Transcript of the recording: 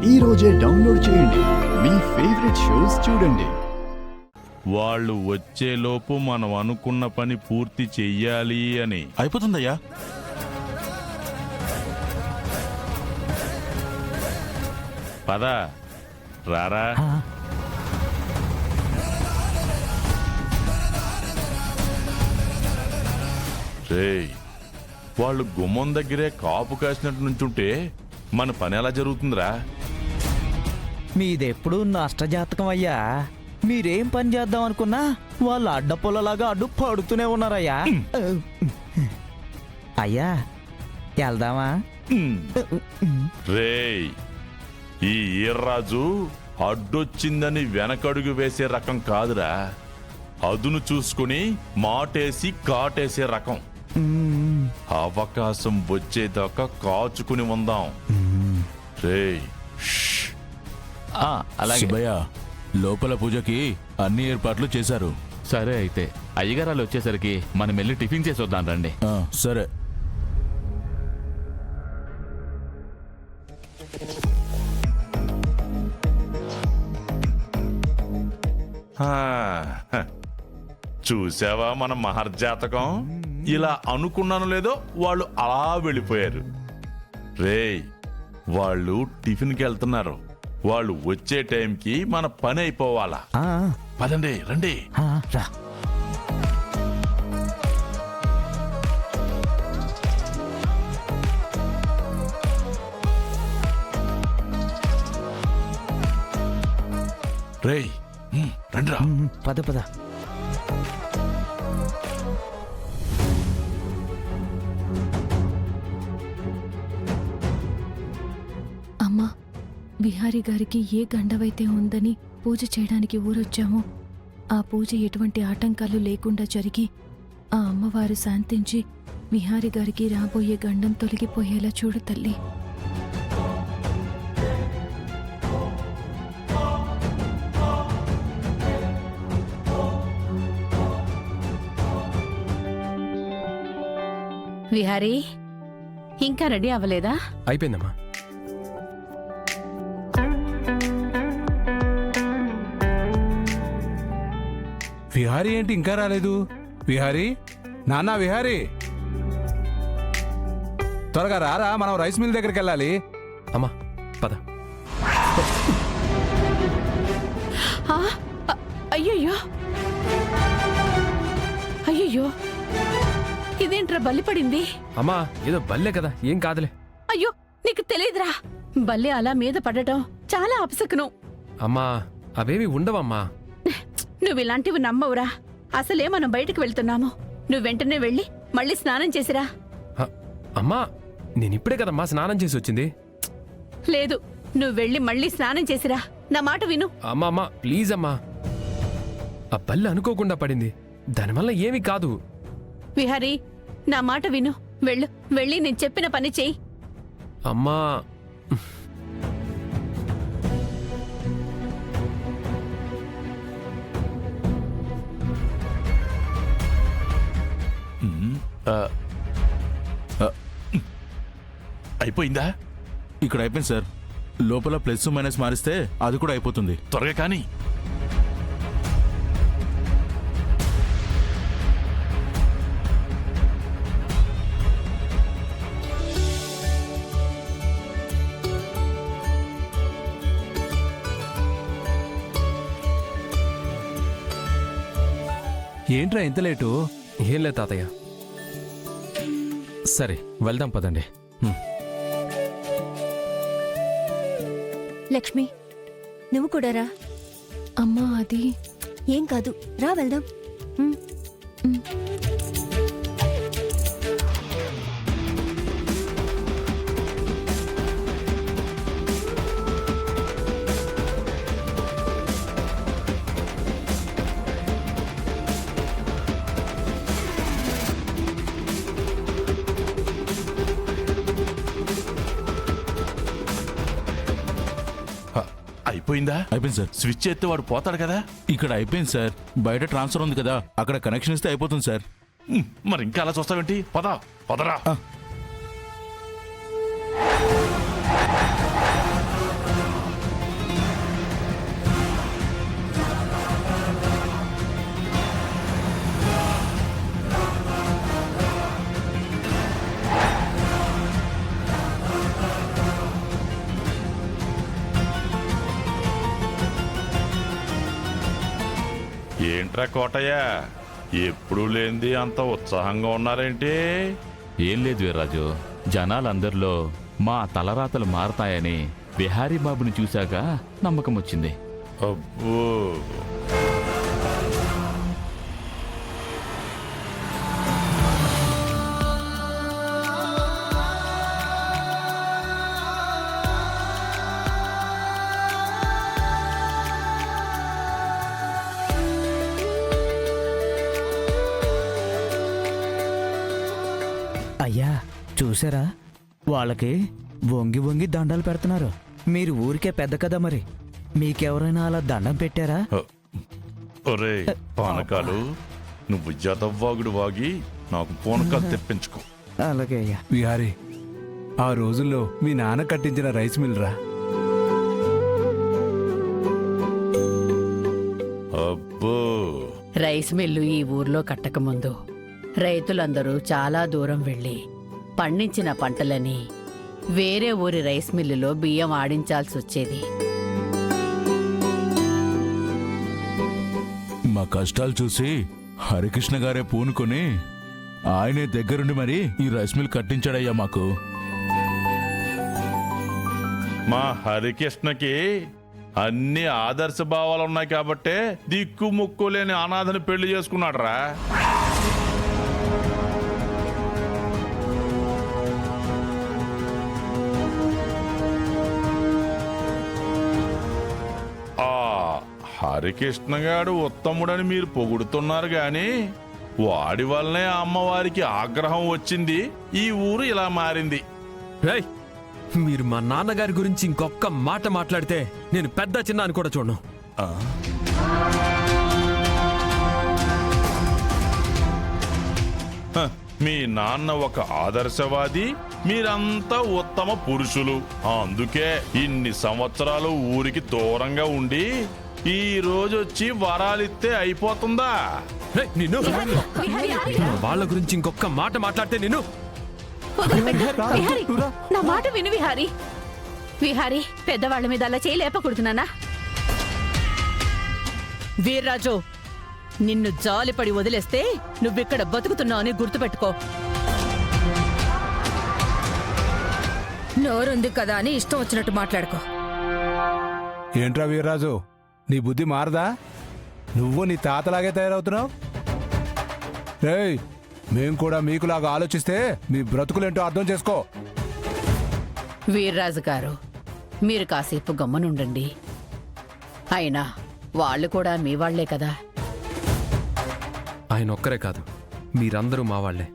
ఈ రోజే డౌన్లోడ్ చేయండి. మీ ఫేవరెట్ షోస్ చూడండి. వాళ్ళు వచ్చేలోపు మనం అనుకున్న పని పూర్తి చెయ్యాలి అని. అయిపోతుందయ్యా. పద రారా. రేయ్, వాళ్ళు గుమ్మం దగ్గరే కాపు కాసినట్టు నుంచుంటే మన పని ఎలా జరుగుతుందిరా? మీదెప్పుడు నష్టజాతకం అయ్యా. మీరేం పని చేద్దాం అనుకున్నా వాళ్ళు అడ్డపొల్లలాగా అడ్డు పడుతూనే ఉన్నారయ్యా. అయ్యా వెళ్దామా? రేయ్, ఈ ఈర్రాజు అడ్డొచ్చిందని వెనకడుగు వేసే రకం కాదురా, అదును చూసుకుని మాటేసి కాటేసే రకం. అవకాశం వచ్చేదాకా కాచుకుని ఉందాం. రేయ్, అలాగే భయ్యా, లోపల పూజకి అన్ని ఏర్పాట్లు చేశారు. సరే అయితే అయ్యగారాలు వచ్చేసరికి మనం వెళ్ళి టిఫిన్ చేసి వద్దాం రండి. సరే. చూసావా మన మహర్జాతకం? ఇలా అనుకున్నాను లేదో వాళ్ళు అలా వెళ్ళిపోయారు. రేయ్, వాళ్ళు టిఫిన్కి వెళ్తున్నారు. వాళ్ళు వచ్చే టైంకి మన పని అయిపోవాలా. పదండి, రండి. రా. రేయ్, రండిరా. పద పద. అమ్మా, విహారీ గారికి ఏ గండవైతే ఉందని పూజ చేయడానికి ఊరొచ్చామో ఆ పూజ ఎటువంటి ఆటంకాలు లేకుండా జరిగి ఆ అమ్మవారు శాంతించి విహారీ గారికి రాబోయే గండం తొలగిపోయేలా చూడు తల్లి. విహారీ, ఇంకా రెడీ అవ్వలేదా? అయిపోయిందమ్మా. విహారీ ఏంటి ఇంకా రాలేదు? విహారీ, నాన్నా విహారీ, త్వరగా రారా, మనం రైస్ మిల్ దగ్గరికి వెళ్ళాలి. అమ్మా పద. అయ్యయ్యో అయ్యయ్యో, ఇదేంట్రా బల్లి పడింది? అమ్మా ఏదో బల్లే కదా, ఏం కాదులే. అయ్యో, నీకు తెలియదురా, బల్లి అలా మీద పడటం చాలా అపశకునం. అమ్మా అవేవి ఉండవమ్మా. నువ్వు ఇలాంటివి నమ్మవురా. అసలే మనం బయటకు వెళ్తున్నాము. నువ్వు వెంటనే వెళ్ళి మళ్ళీ స్నానం చేసిరా. అమ్మా నేనిప్పుడే కదమ్మా స్నానం చేసి వచ్చింది. లేదు, నువ్వు వెళ్ళి మళ్ళీ స్నానం చేసిరా. నా మాట విను. అమ్మా అమ్మా ప్లీజ్ అమ్మా, ఆ బల్లి అనుకోకుండా పడింది, దానివల్ల ఏమీ కాదు. విహారీ, నా మాట విను. వెళ్ళు, వెళ్ళి నేను చెప్పిన పని చెయ్యి. అమ్మా అయిపోయిందా? ఇక్కడ అయిపోయింది సార్. లోపల ప్లస్ మైనస్ మారిస్తే అది కూడా అయిపోతుంది. త్వరగా కానీ. ఏంట్రా ఇంత లేటు? ఏం లేదు తాతయ్య. సరే వెళ్దాం పదండి. లక్ష్మి, నువ్వు కూడా రా. అమ్మా అది ఏం కాదు, రా వెళ్దాం. అయిపోయిందా? అయిపోయింది సార్. స్విచ్ ఎత్తే వాడు పోతాడు కదా. ఇక్కడ అయిపోయింది సార్. బయట ట్రాన్స్ఫర్ ఉంది కదా, అక్కడ కనెక్షన్ ఇస్తే అయిపోతుంది సార్. మరి ఇంకా అలా చూస్తావేంటి? పదా పదరా. ఏంట్రా కోటయ్య ఎప్పుడూ లేనిది అంత ఉత్సాహంగా ఉన్నారేంటి? ఏం లేదు వీర్రాజు, జనాలందరిలో మా తలరాతలు మారతాయని విహారీ బాబుని చూశాక నమ్మకం వచ్చింది. అబ్బో, అయ్యా చూసారా, వాళ్ళకి వంగి వంగి దండాలు పెడుతున్నారు. మీరు ఊరికే పెద్ద కదా, మరి మీకెవరైనా అలా దండం పెట్టారా? ఒరే పానకాలు, నువ్వు జతవ్వాగుడు వాగి నాకు పూనకాలు తెప్పించుకో. అలాగే అయ్యా. విహారీ, ఆ రోజుల్లో మీ నాన్న కట్టించిన రైస్ మిల్ రా. అబ్బో, రైస్ మిల్లు ఈ ఊర్లో కట్టకముందు రైతులందరూ చాలా దూరం వెళ్లి పండించిన పంటలని వేరే ఊరి రైస్ మిల్లులో బియ్యం ఆడించాల్సి వచ్చేది. మా కష్టాలు చూసి హరికృష్ణ గారే పూనుకొని ఆయనే దగ్గరుండి మరి ఈ రైస్ మిల్ కట్టించాడయ్యా మాకు. మా హరికృష్ణకి అన్ని ఆదర్శ భావాలు ఉన్నాయి కాబట్టే దిక్కు ముక్కు లేని అనాథని పెళ్లి చేసుకున్నాడురా. హరికృష్ణ గారు ఉత్తముడని మీరు పొగుడుతున్నారు గాని వాడి వల్లనే అమ్మవారికి ఆగ్రహం వచ్చింది, ఈ ఊరు ఇలా మారింది. రేయ్, మీరు మా నాన్నగారి గురించి ఇంకొక్క మాట మాట్లాడితే నేను పెద్ద చిన్న అని కూడా చూడను. హ, మీ నాన్న ఒక ఆదర్శవాది, మీరంతా ఉత్తమ పురుషులు. అందుకే ఇన్ని సంవత్సరాలు ఊరికి దూరంగా ఉండి ఈ రోజు వచ్చి వరాలిస్తే అయిపోతుందా? రేయ్, నిన్ను మా వాళ్ళ గురించి ఇంకొక్క మాట మాట్లాడితే నిన్ను విహారీ, నా మాట విను విహారీ. విహారీ, పెద్దవాళ్ల మీద అలా చేయలేపకూడుతున్నానా? వీర్రాజు, నిన్ను జాలిపడి వదిలేస్తే నువ్విక్కడ బతుకుతున్నావు అని గుర్తుపెట్టుకో. నోరుంది కదా అని ఇష్టం వచ్చినట్టు మాట్లాడుకో. ఏంట్రా వీర్రాజు, నీ బుద్ధి మారదా? నువ్వు నీ తాతలాగే తయారవుతున్నావు. రేయ్, మేం కూడా మీకులాగా ఆలోచిస్తే మీ బ్రతుకులేంటో అర్థం చేసుకో. వీర్రాజు గారు, మీరు కాసేపు గమ్మనుండండి. అయినా వాళ్ళు కూడా మీ వాళ్లే కదా. ఆయన ఒక్కరే కాదు, మీరందరూ మా వాళ్లే.